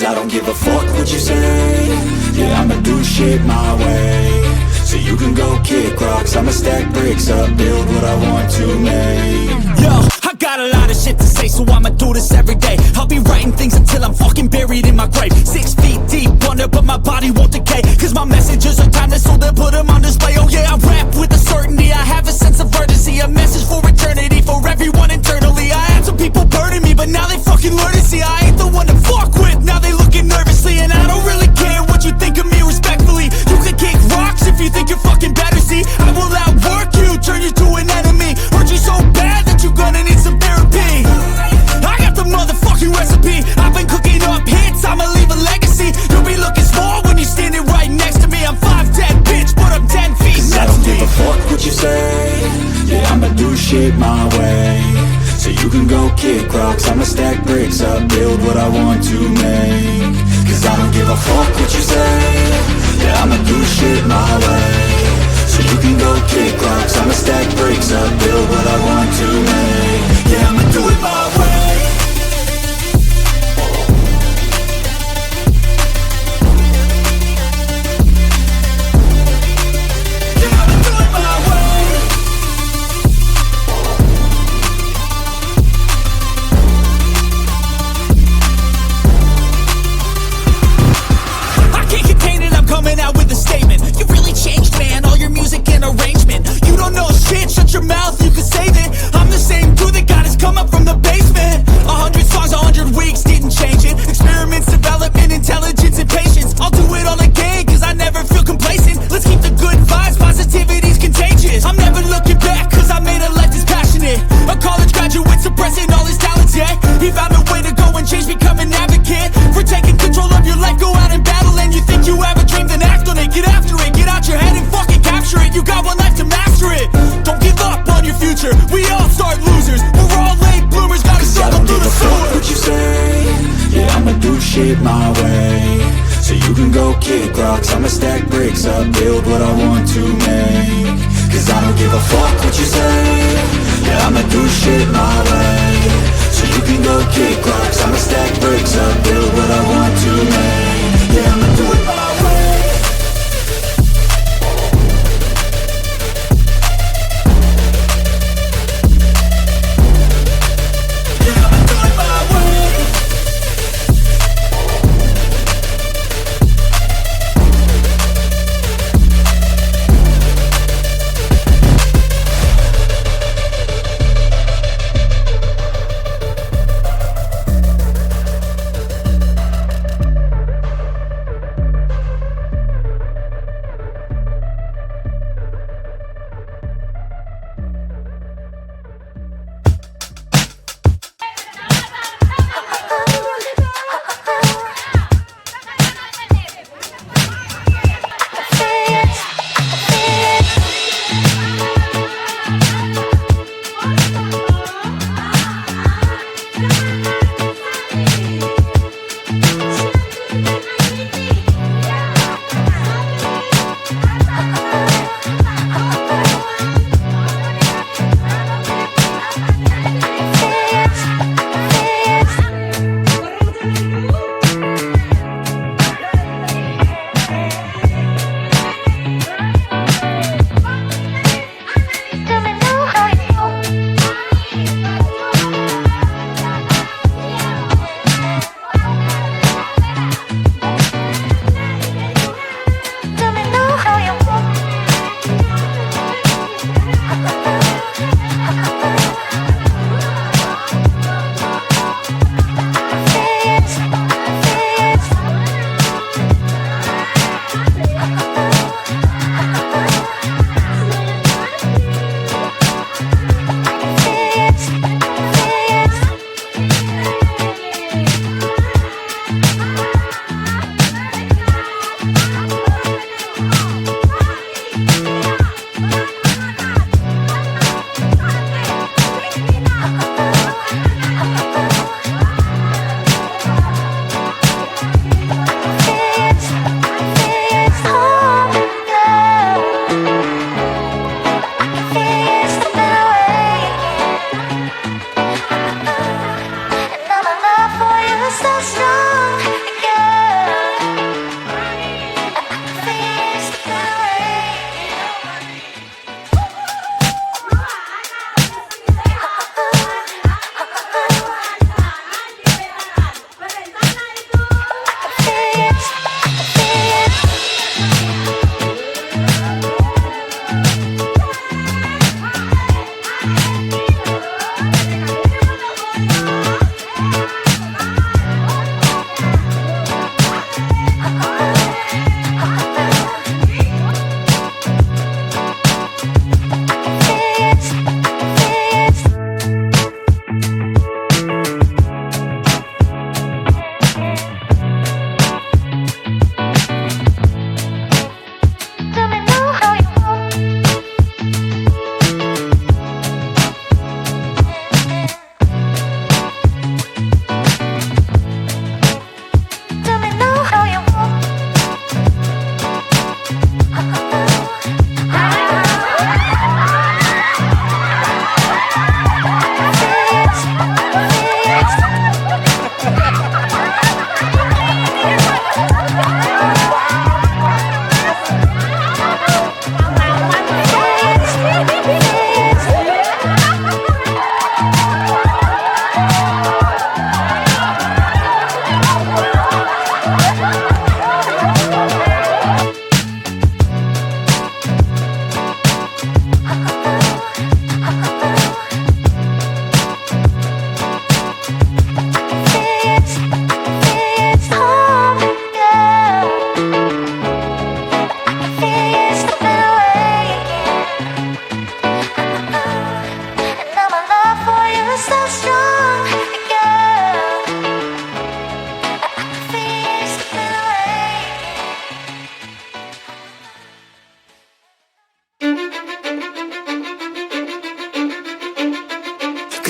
Cause I don't give a fuck what you say. Yeah, I'ma do shit my way. So you can go kick rocks, I'ma stack bricks up, build what I want to make. Yo, I got a lot of shit to say, so I'ma do this every day. I'll be writing things until I'm fucking buried in my grave. 6 feet deep under, but my body won't decay. Cause my messages are timeless, so they'll put them on display. Oh yeah, I rap with a certainty, I have a sense of urgency. A message for eternity, for everyone internally. I had some people burning me, but now they fucking learn to see I ain't the one to fuck with, now they looking nervously. And I don't really care what you think of me respectfully. You can kick rocks if you think you're fucking better, see. I will outwork you, turn you to an enemy. Hurt you so bad that you're gonna need some therapy. I got the motherfucking recipe. I've been cooking up hits, I'ma leave a legacy. You'll be looking small when you're standing right next to me. I'm 5'10", bitch, but I'm 10 feet next to me. I don't give a fuck what you say. Yeah, I'ma do shit my way. So you can go kick rocks, I'ma stack bricks up, build what I want to make. Cause I don't give a fuck what you say. Yeah, I'ma do shit my way. So you can go kick rocks, I'ma stack bricks up, build what I want to make. Yeah, I'ma do it my way. Shut your mouth, you can save it. I'm the same dude that got his come up from the basement. 100 songs, 100 weeks, didn't change it. Experiments, development, intelligence, and patience. I'll do it all again, cause I never feel complacent. Let's keep the good vibes, positivity's contagious. I'm never looking back, cause I made a life that's passionate. A college graduate suppressing all his talents, yeah. He found a way to go and change, become an advocate. For taking control of your life, go out and battle. And you think you have a dream, then act on it. Get after it, get out your head and fucking capture it. You got one life to master it. Don't give up on your future, we all start losers. We're all late bloomers, gotta struggle through the sewer. What you say? Yeah, I'ma do shit my way. So you can go kick rocks, I'ma stack bricks up, build what I want to make. Cause I don't give a fuck what you say. Yeah, I'ma do shit my way. So you can go kick rocks, I'ma stack bricks up, build what I want to make. Yeah, I'ma do it my way.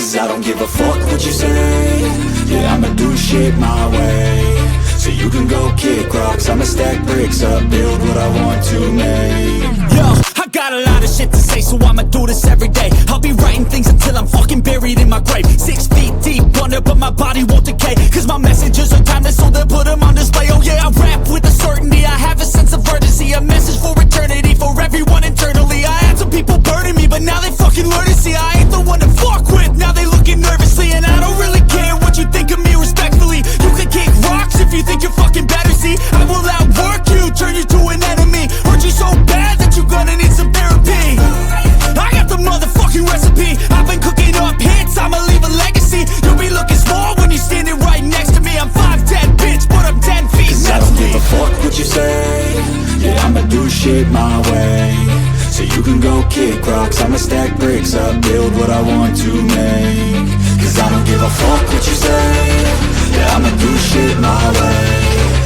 Cause I don't give a fuck what you say. Yeah, I'ma do shit my way. So you can go kick rocks, I'ma stack bricks up, build what I want to make. Yo, I got a lot of shit to say, so I'ma do this every day. I'll be writing things until I'm fucking buried in my grave. 6 feet deep under, but my body won't decay. Cause my messages are timeless, so they'll put them on display. Oh yeah, I rap with a certainty, I have a sense of urgency. A message for eternity, for everyone internally. I had some people burning me, but now they fucking learn to see I ain't the one to fuck with, now they looking nervously. And I don't really care what you think of me, respectfully. You can kick rocks if you think you're fucking better, see. I will outwork you, turn you to an enemy. Hurt you so bad that you're gonna need some therapy. I got the motherfucking recipe. I've been cooking up hits, I'ma leave a legacy. You'll be looking small when you're standing right next to me. I'm 5'10", bitch, but I'm 10 feet Cause next I don't to me. give a fuck what you say. Yeah, I'ma do shit my way. So you can go kick rocks, I'ma stack bricks up, build what I want to make. Cause I don't give a fuck what you say. Yeah, I'ma do shit my way.